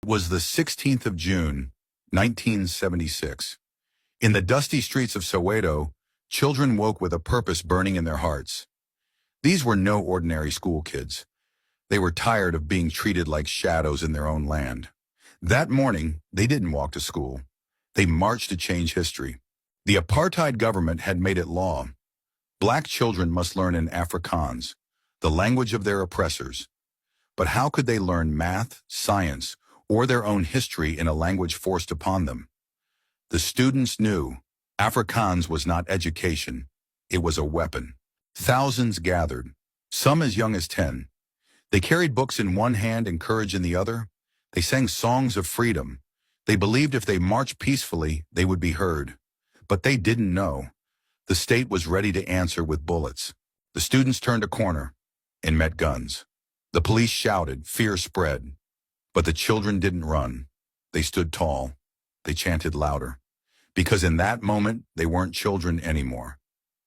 It was the 16th of June, 1976. In the dusty streets of Soweto, children woke with a purpose burning in their hearts. These were no ordinary school kids. They were tired of being treated like shadows in their own land. That morning, they didn't walk to school. They marched to change history. The apartheid government had made it law. Black children must learn in Afrikaans, the language of their oppressors. But how could they learn math, science, or their own history in a language forced upon them? The students knew Afrikaans was not education, it was a weapon. Thousands gathered, some as young as 10. They carried books in one hand and courage in the other. They sang songs of freedom. They believed if they marched peacefully, they would be heard. But they didn't know. The state was ready to answer with bullets. The students turned a corner and met guns. The police shouted, fear spread. But the children didn't run. They stood tall. They chanted louder. Because in that moment, they weren't children anymore.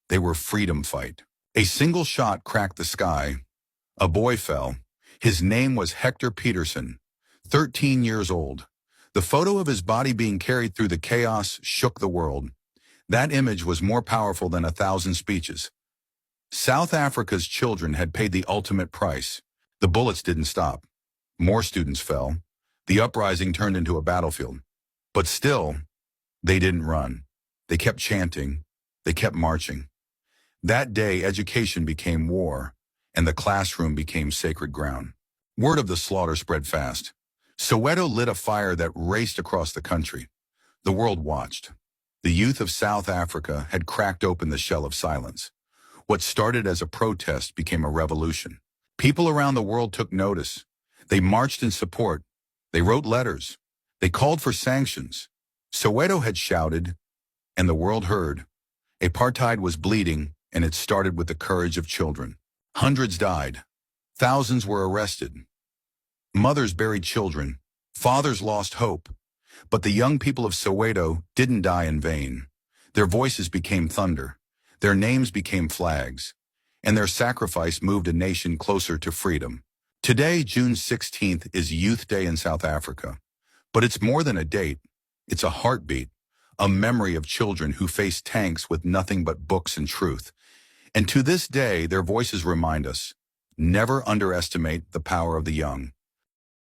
They were freedom fight. A single shot cracked the sky. A boy fell. His name was Hector Pieterson, 13 years old. The photo of his body being carried through the chaos shook the world. That image was more powerful than 1,000 speeches. South Africa's children had paid the ultimate price. The bullets didn't stop. More students fell. The uprising turned into a battlefield. But still, they didn't run. They kept chanting. They kept marching. That day, education became war, and the classroom became sacred ground. Word of the slaughter spread fast. Soweto lit a fire that raced across the country. The world watched. The youth of South Africa had cracked open the shell of silence. What started as a protest became a revolution. People around the world took notice. They marched in support. They wrote letters. They called for sanctions. Soweto had shouted, and the world heard. Apartheid was bleeding, and it started with the courage of children. Hundreds died. Thousands were arrested. Mothers buried children. Fathers lost hope. But the young people of Soweto didn't die in vain. Their voices became thunder. Their names became flags. And their sacrifice moved a nation closer to freedom. Today, June 16th, is Youth Day in South Africa. But it's more than a date. It's a heartbeat, a memory of children who faced tanks with nothing but books and truth. And to this day, their voices remind us, never underestimate the power of the young.